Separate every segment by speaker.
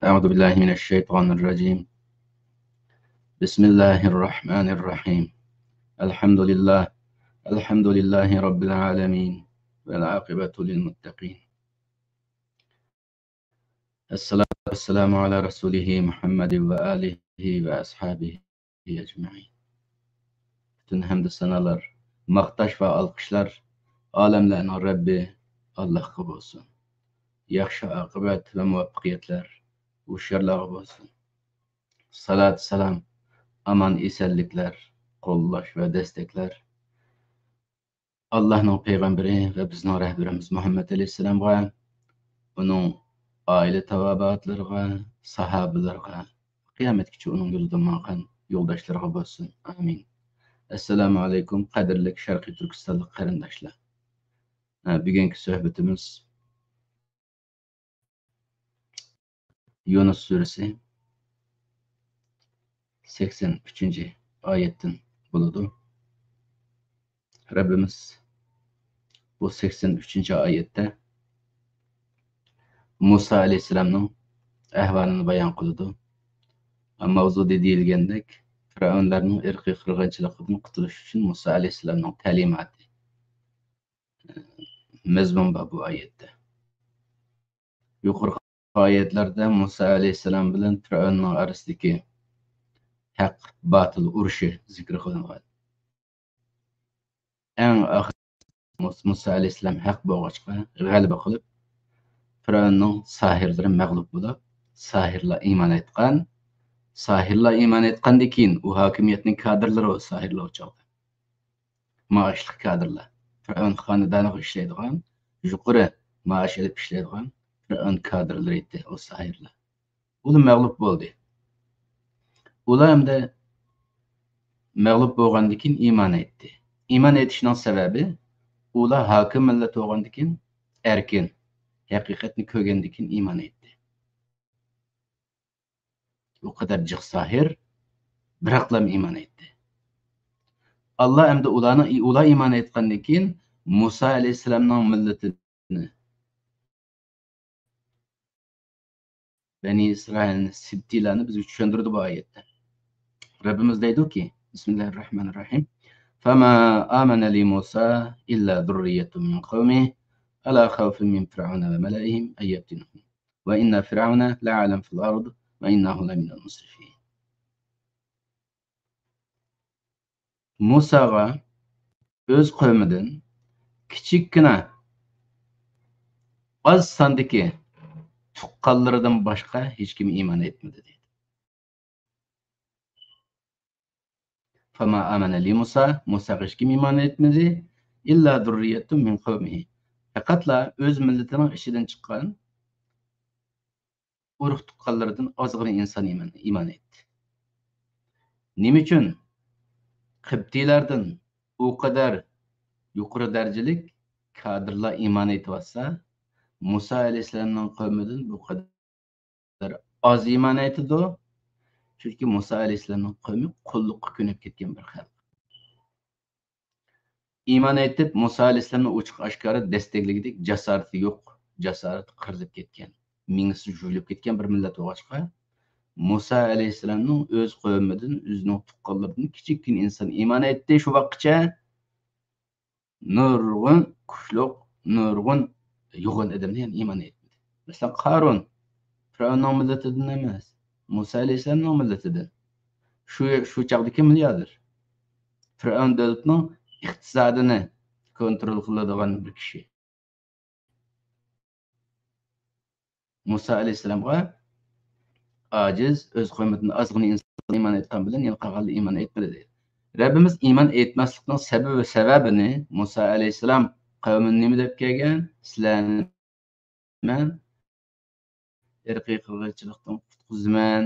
Speaker 1: أعوذ بالله من الشيطان الرجيم. بسم الله الرحمن الرحيم. الحمد لله رب العالمين والعاقبة للمتقين. الصلاة والسلام على رسوله محمد وآله وأصحابه أجمعين. Bütün hamd sanalar, maqtash ve alqışlar alemlerin Rabbi Allah'a olsun. Yaxşı aqibet ve muvaffaqiyetler uşarlığa olsun. Salat, selam, aman esenlikler, qollash ve destekler Allah'ın peygamberi ve bizning rehberimiz Muhammed Aleyhisselam'a, onun aile tavabatlarına, sahabelerine, kıyametkiçe onun yolunda maqan yoldaşlarına olsun. Amin. Esselamu aleyküm, kadirlik Şarkı Türkistanlık qarindaşlar. Bugünkü sohbetimiz Yunus suresi 83. ayetten buludu. Rabbimiz bu 83. ayette Musa Aleyhisselam'ın ahvalini bayan kılıdı. Mavzu deyilgandek Firavunlarning irqiy qirg'inchiligidan qutulish uchun Musa alayhissalomning ta'limoti mazmun bu oyatda. Yuqorqi oyatlarda Musa alayhissalom bilan Firavunning orasidagi haq batil urushi zikr qilingan. Eng oxir Musa alayhissalom haq bo'lg'achqa g'alaba qilib Firavunning sahirlari mag'lub bo'lib, sahirlar iymon etgandan keyin u hokimiyatning kadrlari o sahirlar o'chog'di. Maaşlı kadrlar. Firavun xonadoniga ishlaydigan, yuqori maosh olib ishlaydigan Firavun kadrlari edi o sahirlar. Ular mag'lub bo'ldi. Ular hamda mag'lub bo'lgandan keyin iymon etdi. Iymon etishning sababi ular hokim millat bo'lgandan keyin erkin, haqiqatni ko'rgandan keyin iymon etdi. O kadar jiq sahir biroqlam iymon etdi. Allah hamda ular iymon etgandan keyin Musa alayhissalomning millatini Beni İsrail'in sibtilerini bize düşündürdü bu ayette. Rabbimiz deydi ki Bismillahirrahmanirrahim. فَمَا آمَنَ لِي مُوسَى إِلَّا ذُرِّيَّةٌ مِّنْ قَوْمِهِ أَلَا خَوْفٌ مِّنْ فِرْعَوْنَ وَمَلَئِهِمْ أَن يَفْتِنُوهُمْ وَإِنَّ فِرْعَوْنَ لَعَالًا فِي الْأَرْضِ وَإِنَّهُ لَمِنَ الْمُسْرِفِينَ. Musa'ga öz kavmidan kichikkina az sondagi tuqqanlaridan boshqa hech kim iymon etmadi dedi. فَمَا آمَنَ لِي مُوسَى Musa'ga hech kim iymon etmedi. İlla zurriyyetun min kavmihi. Faqatla öz milletining ishidan chiqqan urug' tuqqanlaridan ozgina inson iymon etdi. Nima uchun? Qibtiylardan u qadar yuqori darajalik kadrlar iymon etyapsa, Musa alayhissalomning qavmidan bu qadar oz iymon etdi. Chunki Musa alayhissalomning qavmi qulluqqa ko'nib ketgan bir xalq. İman etib Musa alayhissalomni ochiq oshkora destekligidek jasorati yo'q, jasorati qirilib ketgan, mingisi juvilib ketgan bir millat bo'lg'achqa Musa alayhissalomning o'z qavmidan, o'zining tuqqanlaridan kichikkin inson iymon etdi. Shu vaqtgacha nurg'un kuchliq, nurg'un yo'g'on odamlar ham iymon etmadi. Masalan, Qarun Firavunning millatidan emas, Musa alayhissalomning millatidan. Shu chaqdagi milliarder. Firavun davlatining iqtisodini kontrol qiladigan bir kishi. Musa alayhissalomga aciz, öz qavmidan ozgina inson iymon etgan bilan yana qolganlar iymon etmadi dedi. Rabbimiz iymon etmaslikning sababini Musa alayhissalom qavmini nima deb kelgan? Sizlarni men irqiy qirg'inchilikdan qutqizaman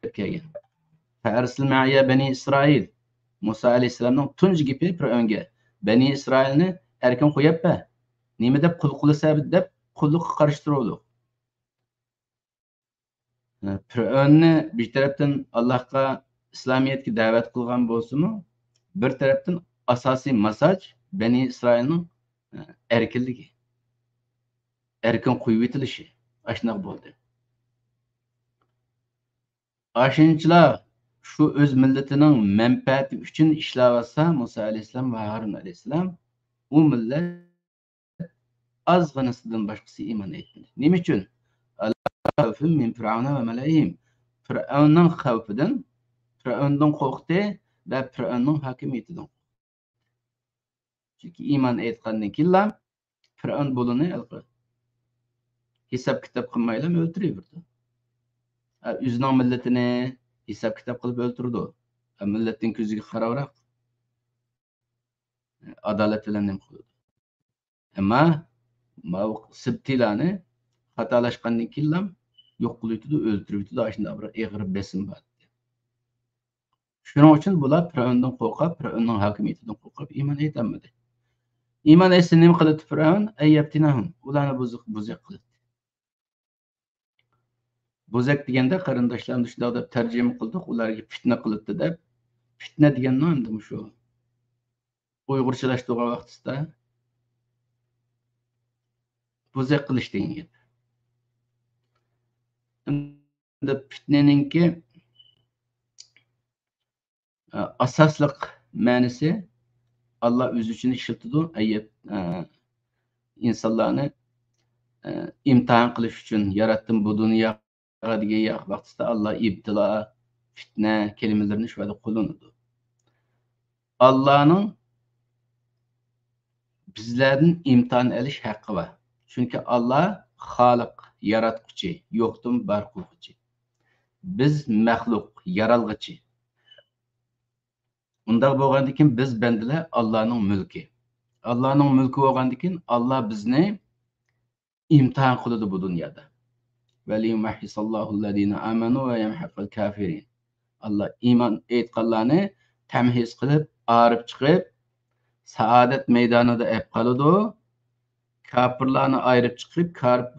Speaker 1: deb kelgan. Fa'arsil ma'iya bani Isroil. Musa alayhissalomning tunji gapi Fir'avnga Bani Isroilni erkin qo'yappa. Nima deb qul qilsa deb qulluqqa qarshi turuvdi. Fir'avnni bir tarafdan Allohga islomiyatga da'vat qilgan bo'lsa-mu, bir tarafdan asosiy masaj Bani Isroilning erkinligi. Erkin qo'yib etilishi. Ashunaq bo'ldi. Aşınçılar şu öz milletinin menfaati üçün işləyətsə Musa aleyhisselam ve Harun aleyhisselam o millet azgınısından başkası iman etmedi. Nima üçün? Xavfim min Firavuna ve meleğihim. Firavun'un xavfidan, Firavun'dan korktu ve Firavun'un hakimiyetinden. Çünkü iman etkandan killa Firavun bulunu hesap kitap kılmayla öldürüyordu. Üzünün milletini hesap kitap kılıp öldürdü. Milletin gözüge kararak adalet bilen nem kıldı. Ama Sibtilani hatalaşkandan killam yok kılıydı, öldürüydü da aşında bir eğri besin var. Şunun için bular Firavundan korkup, Firavunun hakimiyetinden korkup iman etmedi. İman etse nima qildi Firavun? Ayyabtinahum. Ularni buzak qildi. Buzak deganda qarindoshlarimiz shunday deb tarjima qildik, ularga fitna qildi deb. Fitna deganni endi shu Uyg'urchalashtirgan vaqtida buzak qilish degan gap. Endi fitnaninki asosliq ma'nosi Allah o'zi uchun ishlatadi. Ayyab insonlarni imtihon qilish uchun yaratdim bu dunyoga degan vaqtida Allah ibtilo, fitna kelimelerini şöyle kullanırdı. Allah'ın bizlerden imtihan eliş hakkı var. Çünkü Allah Halık, yaratkucu, yoktum bar kılgıcı. Biz məxluq, yaralgıcı. Undaq bolğandikin biz bendiler Allah'ın mülkü. Allah'ın mülkü bolğandikin Allah bizni imtihan kılıdı bu dünyada. Veliyumahhisallahu amanu ve yemhaqqal kafirin. Allah iman etqanlarni tamhiz qilib, arib chiqib, saadet meydanida ep qoladi. Kafirlarni ayirib chiqib,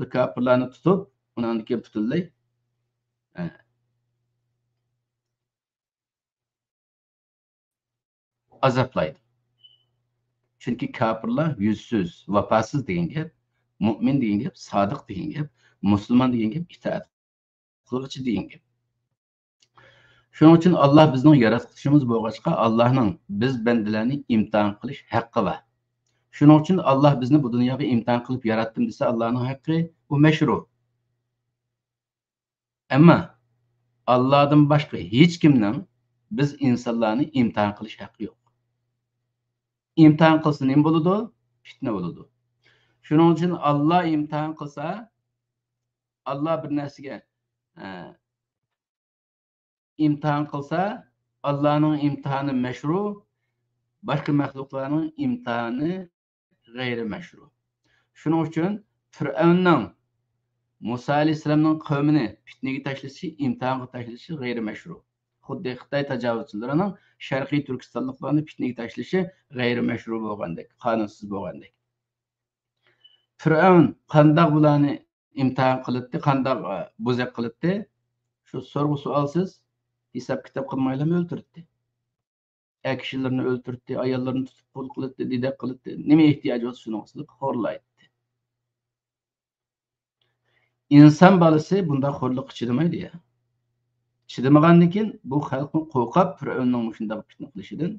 Speaker 1: kafirlarni tutib, undan keyin butunlay azaplaydi. Çünkü kafirlar yüzsüz, vafasız degan gap, mu'min degan gap, sodiq degan gap, musulmon degan gap, itoat qiluvchi degan gap. Şunun için Allah bizning yaratılışımız bo'lg'achqa Allah'ın biz bendilerini imtihan qilish haqqi var. Şunun için Allah bizni bu dunyoga imtihan qilib yaratdim desa Allah'ın haqqi bu meşru. Ama Allah'dan başka hiç kimden biz insanlarni imtihan qilish haqqi yo'q. İmtihan qilsa nima bo'ladi? Fitna bo'ladi. Şunun için Allah imtihan qilsa Allah bir narsaga imtihan qilsa Allah'ın imtihanı meşru, başka məxluqların imtihanı gayri meşru. Şunun için Firavun'un Musa aleyhisselam'ın kavmini fitnege tashlashi, imtihonga tashlashi gayri meşru. Xuddi Xitoy tajovuzchilarining Sharqiy Turkistonliklarni fitnege tashlashi gayri meşru bo'lgandek, qonunsiz bo'lgandek. Firavun qanday bularni imtihon qildi, qanday buzaq qildi? Shu sorgu suolsiz hesab kitob qilmaylar o'ltirdi. Kishilarni o'ltirdi, ayollarni tutib pul qildi, didak qildi. Nima ehtiyoji bo'lsa shuni qilib xo'rlaydi. İnsan balası bunda xorluq chidamaydi ya. Chidamagandan keyin bu xalqni qo'rqib Firavunning shunday fitna qilishidan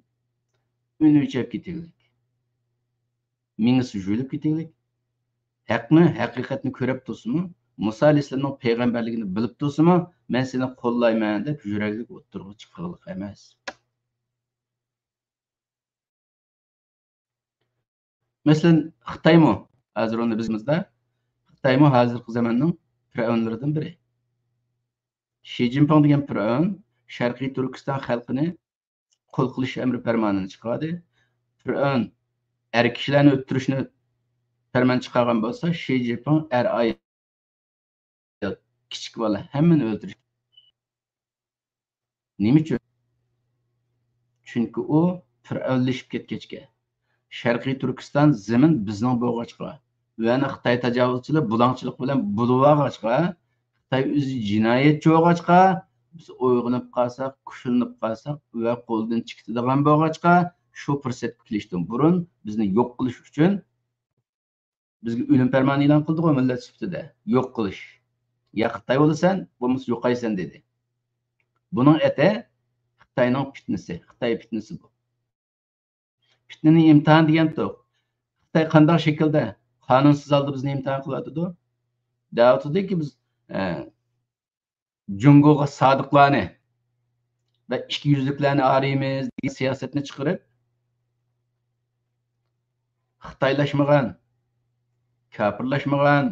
Speaker 1: uni o'chab ketaylik. Mingisi jo'lib ketaylik. Haqni, haqiqatni ko'rib tursinmi? Musa alayhissalomning payg'ambarligini bilib tursinmi? Men seni qo'llayman deb yuraklik o'ttirg'i chiqarliq emas. Masalan, Xitoymi hozir uni bizimizda Xitoymi hozirgi zamonning firavunlaridan biri. Xi Jinping degan firavun Sharqiy Turkiston xalqini qo'l qilish amri farmonini chiqardi. Firavun er kishilarni o'ttirishni farmon chiqargan bo'lsa, Xi Jinping er ayol, kichik bola hammani o'ldirish. Nima uchun? Chunki u firavunlashib ketgachga Sharqiy Turkiston zamin bizning bo'lg'achqa va ana Xitoy tajovuzchilar bulangchilik bilan bulvag'achqa Xitoy o'zi jinoyatchi bo'lg'achqa biz uyg'onib qolsak, kushilinib qolsak va qo'ldan chiqadigan bo'lg'achqa shu fursat kelishdan burun bizni yo'q qilish uchun bizga o'lim farmoni e'lon qildi-ku millat sifatida yo'q qilish. Ya Xitoy bo'lasan, bo'lmasa yo'qaysan dedi. Bunun ete Xitayning fitnesi, Xitay fitnesi bu. Fitneni imtihan degan to'q. Xitay qanday shaklda qonunsiz holda bizni imtihon qilyotidi? Deyotidiki biz Jungoga sodiqlarni va ikki yuzliklarni araymiz degan siyosatni chiqarib, Xitoylashmagan, kafirlashmagan,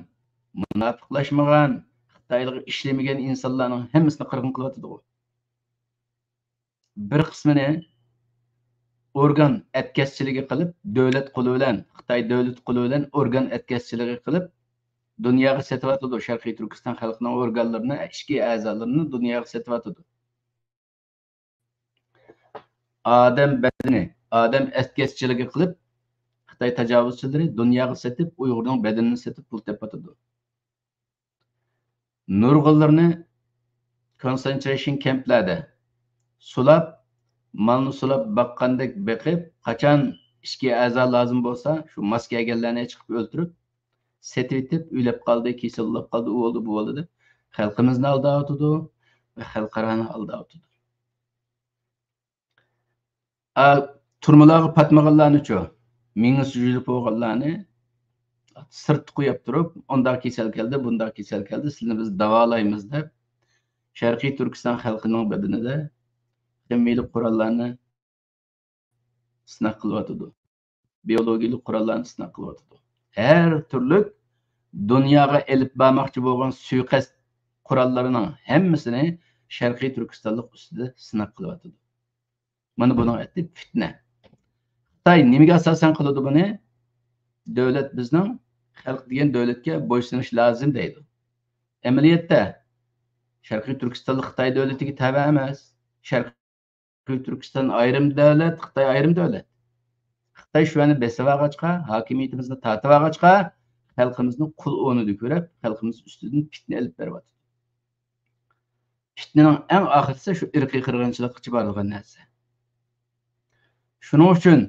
Speaker 1: munofiqlashmagan, Xitoylik ishlamagan insonlarning hammasini qirg'in qilyotidi. Bir qismini organ etkazchiligi qilib, davlat qo'li bilan, Xitoy davlat qo'li bilan organ etkazchiligi qilib, dunyoga satyotidi. Sharqiy Turkiston xalqining organlarini, ichki a'zolarini dunyoga satyotidi. Odam badani, odam etkazchiligi qilib, Xitoy tajovuzchilari dunyoga satib, Uyg'urning badanini satib pul topatidi. Nurg'unlarni concentration camplarda sulab, malni sulab baqqandek beqib, qachon ishga a'zo lozim bo'lsa, shu mos kelganlarni chiqib o'ltirib, setib etib, uylab qoldi, kasallab qoldi, u bo'ldi, bu bo'ldi deb xalqimizni aldayotidi va xalqarani aldayotidi. Turmalarga patmaganlarni-chu, mingni sujudib bo'lganlarni sirt qo'yib turib, unda kasal keldi, bunda kasal keldi, sizni biz davolaymiz deb Sharqiy Turkiston xalqining badanida kemiylik qurollarni sinab qilyotidi. Biologik qurollarni sinab qilyotidi. Her türlü dunyoga elib bormoqchi bo'lgan suiqasd qurollarining hammasini Sharqiy Turkistonlik ustida sinab qilyotidi. Mana buning ati fitna. Xitoy nimaga asosan qiladi buni? Davlat bizning xalq degan davlatga bo'ysunish lozim deydi. Amaliyotda Sharqiy Turkistonlik Xitoy davlatiga tabe emas. Sharqiy Turkiston ayrim davlat, Xitoy ayrim davlat. Xitoy shuni besib olg'achqa, hokimiyatimizni tortib olg'achqa, xalqimizni qul o'rnida ko'rib, xalqimiz ustidan fitna olib beryapti. Fitnaning eng oxirisi shu irqiy qirg'inchilikqa boradigan narsa. Shuning uchun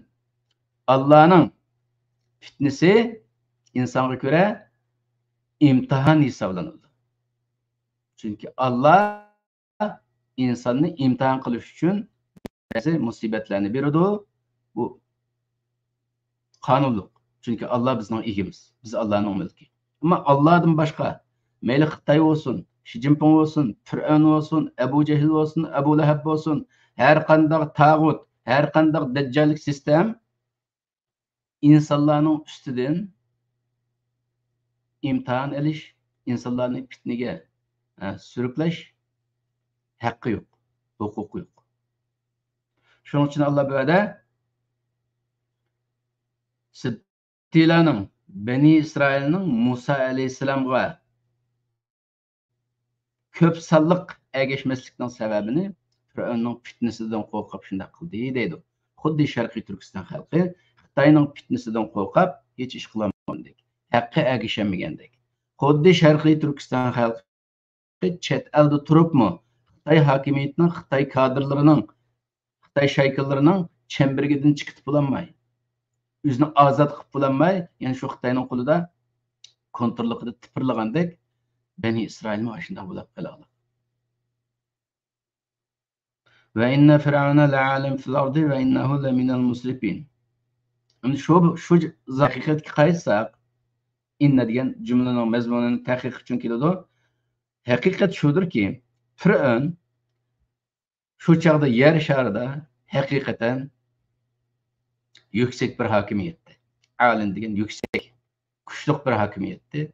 Speaker 1: Allohning fitnasi insonga ko'ra imtihon hisoblanadi. Chunki Alloh insonni imtihon qilish uchun ba'zi musibatlarni beradi. Bu qonunliq. Çünkü Allah bizning egimiz. Biz Allah'ın mulki. Ama Allah'dan başka, mayli Xitoy olsun, Xi Jinping olsun, Fir'aun olsun, Ebu Cehil olsun, Ebu Lahab olsun, her qanday tağut, her qanday dajjallik sistem insonlarning ustidan imtihon elish, insonlarni fitnaga sürüklash haqqi yo'q, huquqi yo'q. Shuning uchun Allah bu yerda Tilaning Bani İsrailning Musa alayhissalomga ko'p sonliq ergashmaslikning sababini Fir'aunning fitnasidan qo'rqib shunday qildi deydi. Xuddi Sharqiy Turkiston xalqi Xitoyning fitnasidan qo'rqib hech ish qilmagandek, haqqa ergashamagandek. Xuddi Sharqiy Turkiston xalqi chet elda turibmi Xitoy hokimiyatining, Xitoy kadrlarining, Xitoy shaykhillarining chembirgidan chiqib bo'lolmay, o'zini ozod qilib bo'lolmay, ya'ni shu Xitoyning qo'lida kontrolligida tipirlagandek Bani İsrailni shunday bo'lib qoladi. Ve inne firavuna la'alim fil ardi ve innehu la minal musrifin. Yani şu haqiqatga qaytsak, inna degan jumlaning mazmunini tahqiq uchun keladi. Haqiqat shudirki, Fir'aun shu chaqda yer sharida haqiqatan yüksek bir hakimiyetdi. Alim degan yüksek, kuchli bir hakimiyetdi.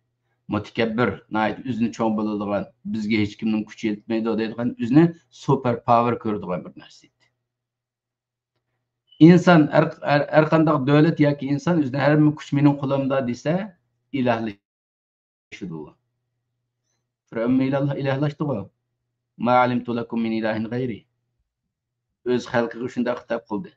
Speaker 1: Mutakabbir, nayt o'zini cho'ng bo'ladigan, bizga hech kimning kuchi yetmaydi deydigan, o'zini super power ko'radigan bir narsa edi. İnsan har qanday davlat yoki inson o'zini har bir kuch mening qo'limda desa, ilahlashdi u. Fir'aun ilahlashdi u. Ma alimtu lakum min ilahin g'ayri. O'z xalqiga shunday xitob qildi.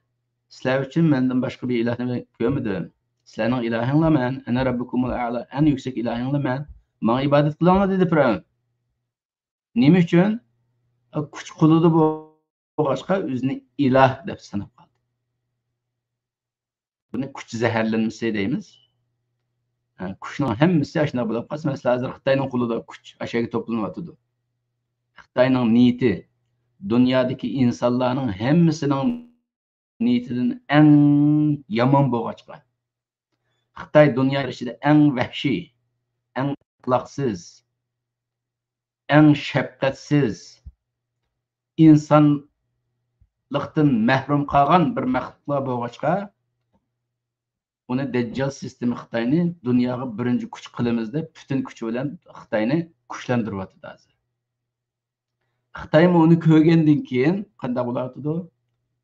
Speaker 1: Sizlar uchun mendan boshqa bir ilahni ko'rmadim. Sizlarning ilahinglar men, ana robbukumul a'la, en yüksek ilahinglar men. Bana ibadet qilinglar dedi Fir'aun. Nima uchun? Kuch quludi bo'lg'achqa o'zini ilah deb sanab qoldi. Buni kuch zaharlanmasi deymiz. Kuchning hammasi ashuna bo'lib qolsa, masalan, hozir Xitoyning qo'lida kuch ashaga to'planyapti. Xitoyning niyati Dünyadaki insanların hemmisinin niyetinden en yaman boğaçka. Xitay dünya içinde en vahşi, en ahlaksız, en şefkatsiz, insanlıktan mahrum kalan bir məxluqlar boğaçka, onu Deccal sistemi Xitayni dünyaya birinci kuch qilamiz deb bütün kuchi bilan Xitayni kuchlantiryapti hozir. Xitay uni ko'rgandan keyin qanday bo'lardi?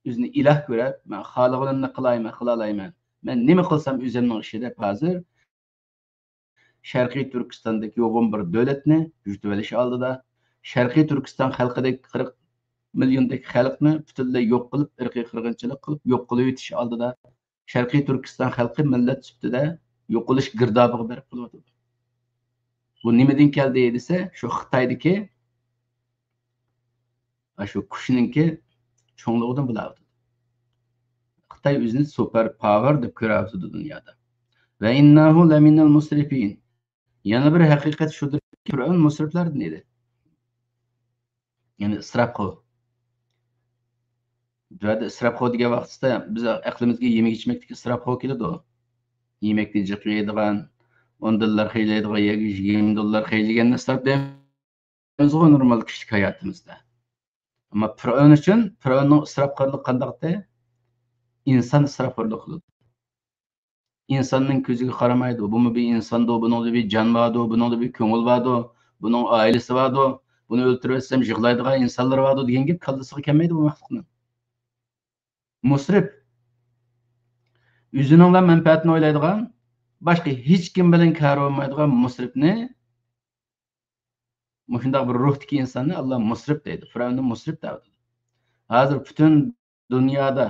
Speaker 1: O'zini iloh ko'rib, men xohlaganimni qilayman, qila olaman. Men nima qilsam o'zimning ishi deb hozir Sharqiy Turkistondagi yo'g'on bir davlatni yutib olish oldida, Sharqiy Turkiston xalqidagi 40 milliondagi xalqni butunlay yo'q qilib, irqiy qirg'inchilik qilib, yo'q qilib o'tish oldida Sharqiy Turkiston xalqi millat sifatida yo'qolish girdobiga berib qo'yadi. Bu nimadan keldi desa, shu Xitoydagi shu kuchninki cho'ngligidan bo'ladi. Xitoy o'zini super power deb ko'radi dunyoda. Va innahu laminal musrifin. Yana bir haqiqat shudir, Fir'avn musriflardan edi. Ya'ni israfxo'r. Joyda israfxo'r degan vaqtda biz aqlimizga yemek ichmakdagi israfxo'r keladi. Yemekni jiq yeydigan, $10 xeylaydigan, $20 xeylagan israf deymiz normal kishilik hayotimizda. Ama Fir'avn uchun Fir'avnning israfxo'rligi qandaqda? İnsan israfxo'rlik qiladi. İnsanın ko'ziga qaramaydi. Bu bir insonda, bunun bir jon vardı, bunun bir ko'ngil vardı, bunun ailesi vardı, bunu o'ltirib etsam yig'laydigan insonlar vardı degan gap kallasiga kelmaydi bu maxluqning. Musrif o'zining manfaatini o'ylaydigan, boshqa hech kim bilan kari olmaydigan musrifni, shunday bir ruhdagi insonni Alloh musrif deydi. Fir'avnni musrif deydi. Hozir butun dunyoda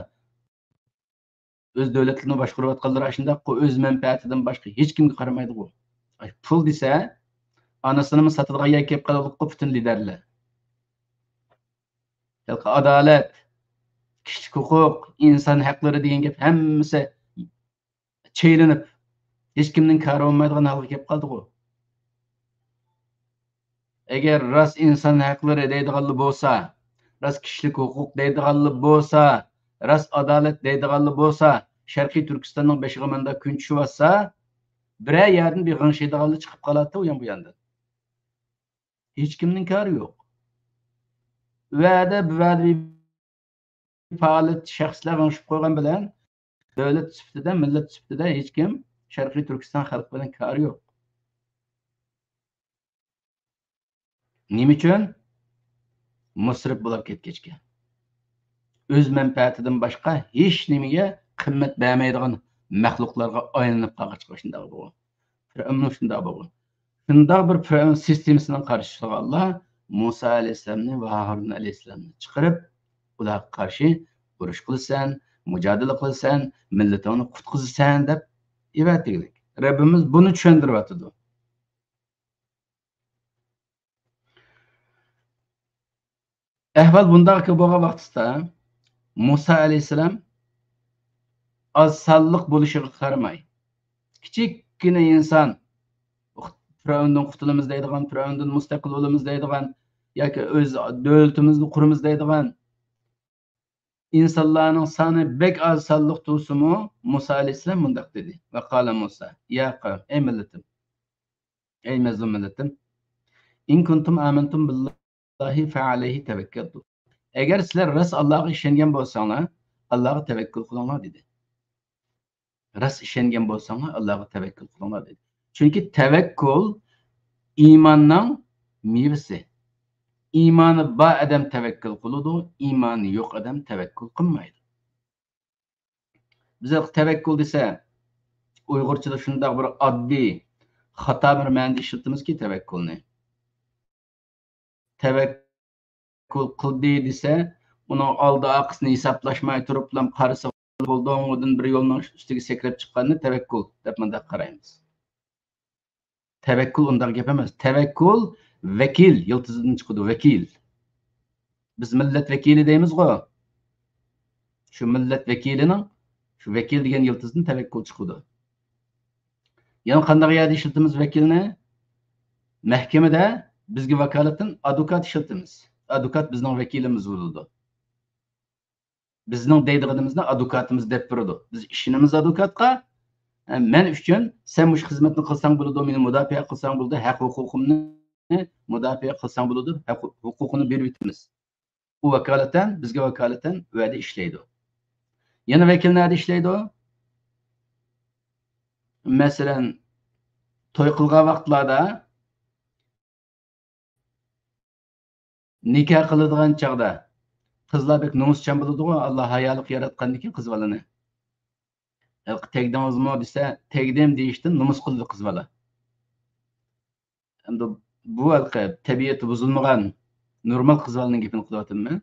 Speaker 1: öz davlatlarini boshqarayotganlar shunda o'z manfaatidan boshqa hech kimga qaramaydi bu. Pul desa, anasini sotadigan yer kelib qoladi butun liderlar. Adolat, kishilik huquq, inson haqlari degan gap hammasi cheylinib, hech kimning kari olmaydigan holga kelib qoldi bu. Agar rost inson haqlari deydiganlar bo'lsa, rost kishilik huquq deydiganlar bo'lsa, rost adolat deydiganlar bo'lsa, Sharqiy Turkistonning beshiga manda kun tushibsa, biror yerdan bir g'ingshiydiganlar chiqib qoladi u bu yandan. Hech kimning kari yo'q. Va'da faoliyat shaxslar g'ingshib qo'ygan bilan davlat sifatida, millat sifatida hech kim Sharqiy Turkiston xalqi bilan kari yo'q. Nima uchun? Musrif bo'lib ketgachga. O'z manfaatidan boshqa hech nimaga qimmat bermaydigan maxluqlarga aylanib qolg'achqa shunday bo'lgan. Fir'avn shunday bo'lgan. Shunday bir Fir'avn sistemasining qarshisida Alloh Musa alayhisalomni va Harun alayhisalomni chiqarib, ularga qarshi urush qilsan, mujodala qilsan, millatini qutqizasan deb evatdik. Rabbimiz buni tushuntiryapti. Ahvol bundaqki bo'lgan vaqtda Musa alayhisalom az sonliq bo'lishiga qaramay, kichikgina inson Fir'avndan qutulamiz deydigan, Fir'avndan mustaqil bo'lamiz deydigan yoki o'z davlatimizni quramiz deydigan insonlarning soni bek az sonliq tursimu Musa alayhisalom bundaq dedi. Va qala Musa: "Ya qavm, ey millatim, ey mazlum millatim, in kuntum amantum billahi fa alayhi tavakkaltu." Agar sizlar rost Allohga ishongan bo'lsanglar, Allohga tavakkul qilinglar dedi. Rost ishongan bo'lsanglar, Allohga tavakkul qilinglar dedi. Chunki tavakkul iymonning mevasi. İmanı bor odam tavakkul qiladi, iymoni yo'q odam tavakkul qilmaydi. Biz tavakkul desa, Uyg'urchada shunday bir oddiy, xato bir ma'noda ishlatamizki tavakkulni. Tavakkul qildi desa, uning oldi oqisini hisoblashmay turib, qarasa bo'ldi, undan bir yo'lning ustiga sakrab chiqqanni tavakkul deb menda qaraymiz. Tavakkul unday gap emas. Tavakkul vakil, yiltizdan chiqadi vakil. Biz millat vakili deymiz-ku. Shu millat vakilining, shu vakil degan yiltizdan tavakkul chiqadi. Yana qanday yerda ishlatamiz vakilni? Mahkamada bizga vakolatdan advokat ishlatamiz. Advokat bizning vekilimiz bo'ladi. Bizning deydiganimizni advokatimiz deb turadi. Biz ishonamiz advokatga. Men uchun sen mush xizmatni qilsang bo'ladi, meni mudofaa qilsang bo'ladi, haq huquqimni mudofaa qilsang bo'ladi, haq huquqini berib o'tamiz. U vakolatan bizga vakolatan va'da ishlaydi. Yana vakil nada ishlaydi? Masalan, to'y qilgan vaqtlarda nikah qiladigan chaqda qizlar bek nomuschan bo'ladi-ku, Alloh hayoliq yaratgandan keyin qiz bolani. Tegdingizmi desa, tegdim deyishdan nomus qildi qiz bola. Endi bu tabiati buzilmagan normal qiz bolaning gapini qilyapman.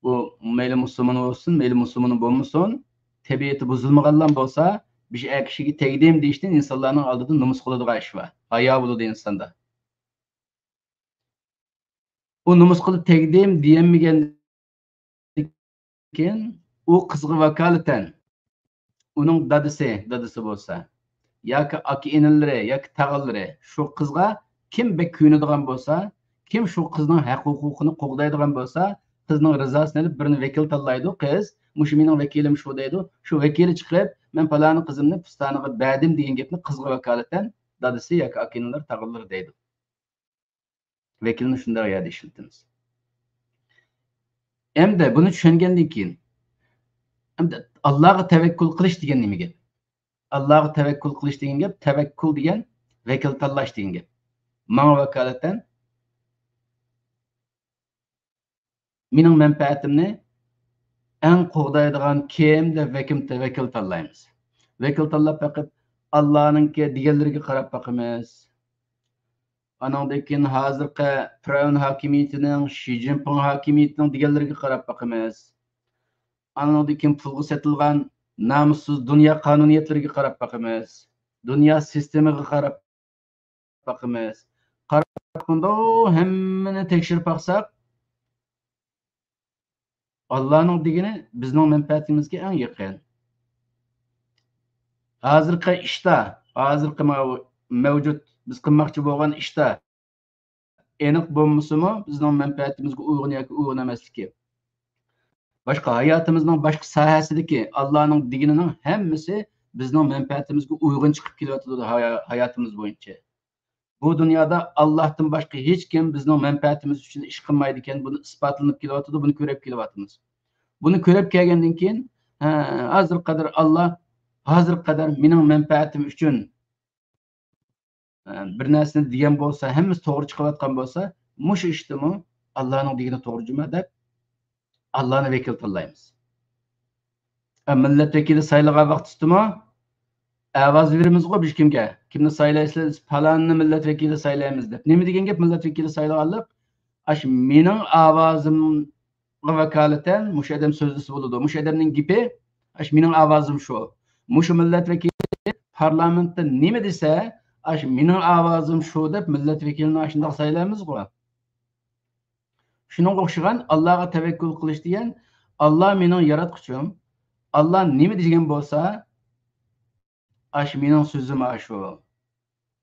Speaker 1: Bu mayli musulmon bo'lsin, mayli musulmon bo'lmasin, tabiati buzilmaganlar bo'lsa, bir kishiga tegdim deyishdan insonlarning oldida nomus qiladigan ish bor. Hayo bo'ladi insonda. O nomus qilib tegdim deyanmagan keyin u qizga vakolatan uning dadisi bo'lsa yoki aka-inilari yoki tag'illari shu qizga kim bek kuyunadigan bo'lsa, kim shu qizning haq huquqini qo'g'daydigan bo'lsa, qizning rizosini olib birini vakil tanlaydi. Qiz mush mening vakilim shu deydi. Shu vakili chiqib, men palani qizimni pistoniga berdim degan gapni qizga vakolatan dadisi yoki aka-inilari tag'illari deydi. Vekilni shunday yerda ishlatamiz. Endi buni tushungandan keyin endi Allohga tavakkul qilish degan nima gap? Allohga tavakkul qilish degan gap, tavakkul degan vakil tanlash degan gap. Menga vakolatan mening manfaatimni eng qo'g'daydigan kim deb vakil tanlaymiz. Vakil tanlab faqat Allohning deganlariga qarab boqamiz. Anandan keyin hozirgi Firavun hokimiyatining, Xi Jinping hokimiyatining deganlariga qarab boqamiz. Anandan keyin pulga sotilgan namussiz dunyo qonuniyatlariga qarab boqamiz. Dunyo sistemaga qarab boqamiz. Qaraqanda hammani tekshirib boqsak, Allohning degani bizning manfaatimizga eng yaqin. Hozirgi ishda, hozirgi mavjud biz qilmoqchi bo'lgan ishda aniq bo'lmasimi bizning manfaatimizga uyg'un yoki uyg'un emasligi. Boshqa hayotimizning boshqa sohasidagi Allohning deganining hammasi bizning manfaatimizga uyg'un chiqib kelyotdi hayotimiz bo'yicha. Bu dunyoda Allohdan boshqa hech kim bizning manfaatimiz uchun ish qilmaydi ekan, buni isbotlanib kelyotdi, buni ko'rib kelyapmiz. Buni ko'rib kelgandan keyin hozir qadar Alloh hozir qadar mening manfaatim uchun bir narsani degan bo'lsa, hammasi to'g'ri chiqayotgan bo'lsa, mush ishdimi Allohning degani to'g'rimi deb Allohni vakil tanlaymiz. Millat vakili saylagan vaqtidami ovoz beramiz-ku hech kimga. Kimni saylaysizlar? Falonni millat vakili saylaymiz deb. Nima degan gap millat vakili saylaganlik? Ash mening ovozimga vakolatan mush odam so'zlisi bo'ladi. Mush odamning gapi, ash mening ovozim shu. Mush millat vakili parlamentda nima desa, ash mening ovozim shu deb millat vakilini shunday saylaymiz-ku. Shuningga o'xshagan Allohga tavakkul qilish degan, Alloh mening yaratquchim, Alloh nima degan bo'lsa, ash mening so'zim shu.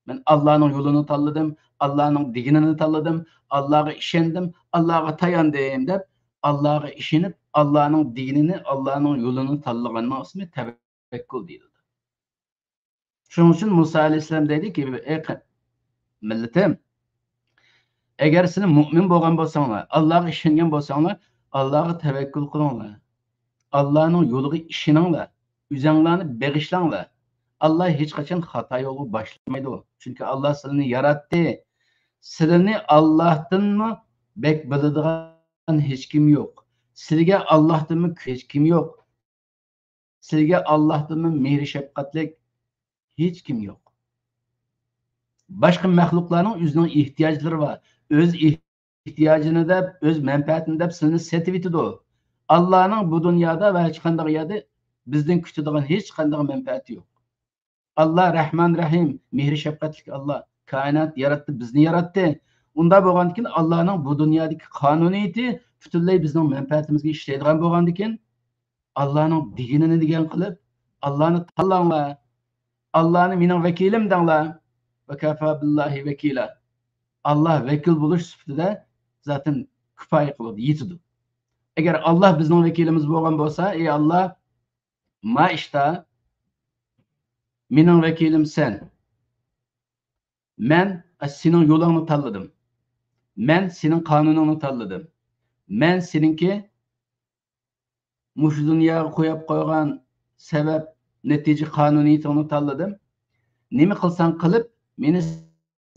Speaker 1: Men Allohning yo'lini tanladim, Allohning deganini tanladim, Allohga ishondim, Allohga tayandim deb Allohga ishonib, Allohning deganini, Allohning yo'lini tanlaganning ismi tavakkul deyiladi. Shuning uchun Musa alayhisalom dediki, ey millatim, agar sizlar mu'min bo'lgan bo'lsanglar, Allohga ishongan bo'lsanglar, Allohga tavakkul qilinglar. Allohning yo'liga ishoninglar, o'zinglarni bag'ishlanglar. Allah hech qachon xato yo'lga boshlamaydi. Chunki Alloh sizlarni yaratdi. Sizlarni Allohdanmi bek biladigan hech kim yo'q. Sizlarga Allohdanmi hech kim yo'q. Sizlarga Allohdanmi mehr shafqatlik hech kim yo'q. Boshqa maxluqlarning o'zining ehtiyojlari bor. O'z ehtiyojini deb, o'z manfaatini deb sizlarni setib etadi. Allohning bu dunyoda va hech qanday yerda bizdan kutadigan hech qanday manfaati yo'q. Allah Rahman Rahim, mehri şefqatlik Allah. Kainat yarattı, bizni yarattı. Unda bo'lgandan keyin Allohning bu dunyodagi qonuniyati butunlay bizning manfaatimizga ishlaydigan bo'lgandan keyin Allohning deganini degan qilib, Allohni tanlanglar. Allohni mening vakilim denglar. Va kafa billahi vakila. Allah vakil bo'lish sifatida zaten kifoya qiladi, yetadi. Agar Alloh bizning vakilimiz bo'lgan bo'lsa, ey Alloh, ma ishda mening vakilim sen. Men sening yo'lingni tanladim. Men sening qonuningni tanladim. Men seninki mush dunyoga qo'yib qo'ygan sabab natija qonuniyatini tanladim. Nima qilsang qilib, meni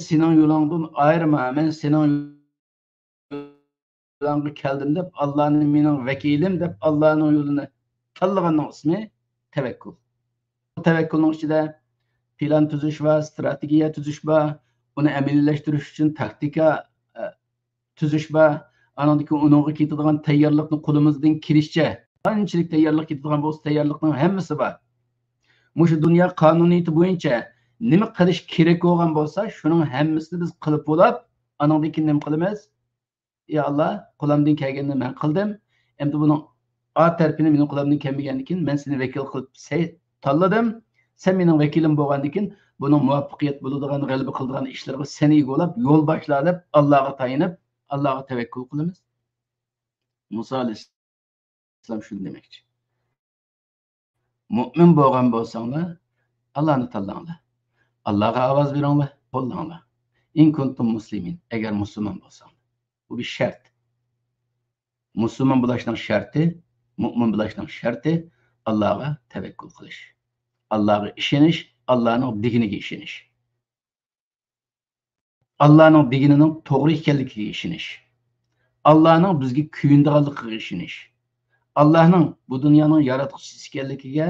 Speaker 1: sening yo'lingdan ayirma. Men sening yo'lingga keldim deb Allohni mening vakilim deb Allohning yo'lini tanlaganning ismi tavakkul. Tavakkulning ichida plan tuzish va strategiya tuzish va uni amaliylashtirish uchun taktika tuzish va anadaki uningga ketadigan tayyorlikni qo'limizdan kelishcha qanchalik tayyorlik ketadigan bo'lsa, tayyorlikning hammasi bor. Mushu dunyo qonuniyati bo'yicha nima qilish kerak bo'lgan bo'lsa, shuning hammasini biz qilib bo'lib, anadaki keyin nima qilamiz? Ya Alloh, qo'limdan kelganini men qildim. Endi buning a tarafini mening qo'limdan kelmagandan keyin men seni vakil qilib tanladim. Sen mening vakilim bo'lgandan keyin buning muvaffaqiyat bo'ladigan, g'alaba qiladigan ishlarga seni ego'lab, yo'l boshlab, Allohga tayinib, Allohga tavakkul qilamiz. Musa alayhissalom shuni demoqchi. Mu'min bo'lgan bo'lsanglar, Allohni tanlanglar. Allohga ovoz beringlar, qo'llanglar. In kuntum muslimin, agar musulmon bo'lsang. Bu bir shart. Musulmon bo'lishning sharti, mu'min bo'lishning sharti Allohga tavakkul qilish. Allohga ishonish, Allohning diniga ishonish. Allohning dinining to'g'ri ekanligiga ishonish. Allohning bizga kuyindiganligiga ishonish. Allohning bu dunyoning yaratuvchisi ekanligiga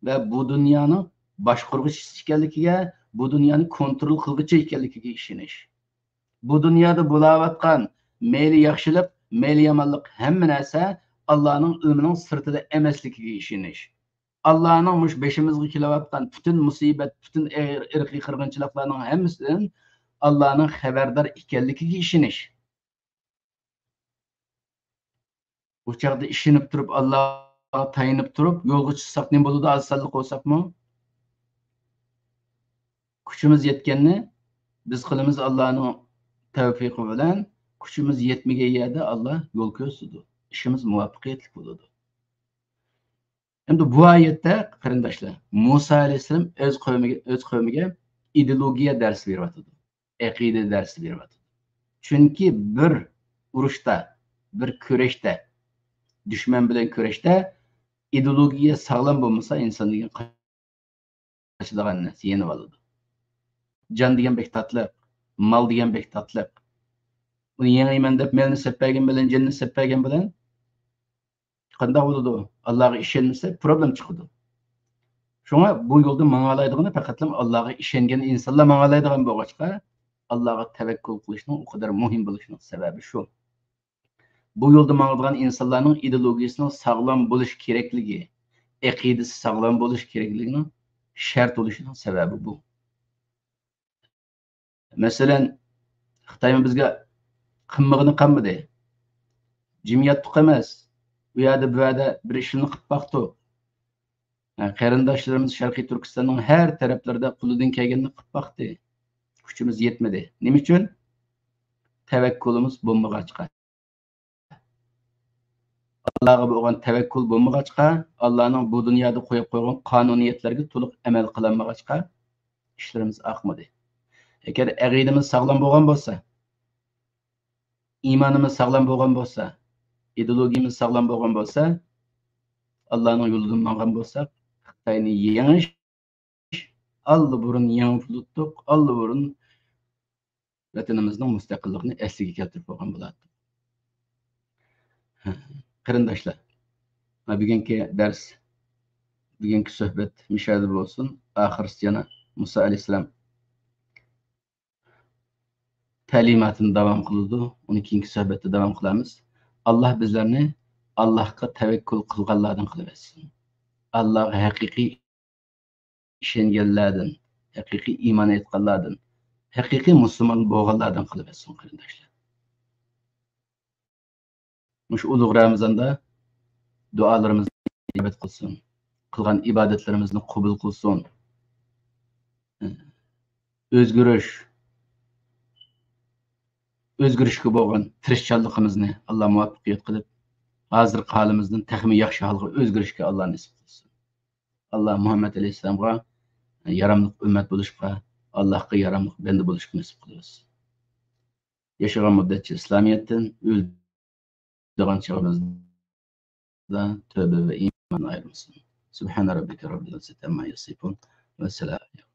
Speaker 1: va bu dunyoning boshqaruvchisi ekanligiga, bu dunyoni kontrol qilguchi ekanligiga ishonish. Bu dunyoda bo'layotgan mayli yaxshilik, mayli yomonlik hamma narsa Allohning ilmining sirtida emasligiga ishonish. Allohning mush beshimizga kelayotgan butun musibat, butun irqiy qirg'inchiliklarning hammasidan Allohning xabardor ekanligiga ishonish. Bu chaqda ishonib turib, Allohga tayinib turib, yo'lga chiqsak nima bo'ladi? Asonlik bo'lsakmi? Kuchimiz yetganni biz qilamiz Allohning tavfiqi bilan, kuchimiz yetmagan yerda Alloh yo'l ko'rsatadi. İşimiz muvaffaqiyatli bo'ladi. Endi bu oyatda qarindoshlar, Musa alayhisalom o'z qavmiga ideologiya darsi beryapti. Aqida darsi beryapti. Chunki bir urushda, bir kurashda, dushman bilan kurashda ideologiya sog'lom bo'lmasa, inson degan qachadigan narsa yenib oladi. Jon degan bek tatliq, mal degan bek tatliq. Uni yengayman deb melni seppagan bilan jinni seppagan bilan qanday bo'ladi? Allohga ishonmasa problem chiqadi. Shunga bu yo'lda mang'alaydigani faqat Allohga ishongan insonlar mang'alaydigan bo'lg'achqa, Allohga tavakkul qilishning o kadar muhim bo'lishining sababi shu. Bu yo'lda mang'adigan insonlarning ideologiyasining sog'lom bo'lish kerakligi, aqidasi sog'lom bo'lish kerakligining shart bo'lishining sababi bu. Masalan, Xitoy bizga qimlig'ini qilmadi. Jimiyatni emas. Bu yerda bu yerda bir ishni qilib baqdi. Qarindoshlarimiz Sharqiy Turkistonning har taraflarida qo'lidan kelganini qilib baqdi. Kuchimiz yetmadi. Nima uchun? Tavakkulimiz bo'lmag'achqa. Allohga bo'lgan tavakkul bo'lmag'achqa, Allohning bu dunyoda qo'yib qo'ygan qonuniyatlarga to'liq amal qilinmag'achqa ishlarimiz oqmadi. Agar aqidamiz sog'lom bo'lgan bo'lsa, iymonimiz sog'lom bo'lgan bo'lsa, ideologiyamiz sog'lom bo'lgan bo'lsa, Allohning yo'lidan borgan bo'lsak, Xitoyni yengish alburun yengib o'tdik, alburun vatanimizning mustaqilligini asliga keltirib qo'ygan bo'ladi. Qarindoshlar, bugungi dars, bugungi suhbat mishada bo'lsin. Oxirisi yana Musa alayhisalom ta'limotini davom qildi. Uni keyingi suhbatda davom qilamiz. Alloh bizlarni Allohga tavakkul qilganlardan qilib etsin. Allohga haqiqiy ishonganlardan, haqiqiy iymon etganlardan, haqiqiy musulmon bo'lganlardan qilib etsin, qarindoshlar. Mush ulug' Ramazonda duolarimizni ijobat qilsin, qilgan ibodatlarimizni qabul qilsin. o'zgarishga bo'lgan tirishchanligimizni Alloh muvaffaqiyat qilib, hozirgi holimizdan texmi yaxshi holga o'zgarishga Alloh nasib qilsin. Alloh Muhammad alayhissalomga yaramli ummat bo'lishga, Allohga yaramli banda bo'lishga nasib qilsin. Yaşagan müddetçe İslamiyet'ten öldüğün çağımızda tövbe ve iman ayrılsın. Subhane Rabbike Rabbil İzzeti amma yasifun ve selamun.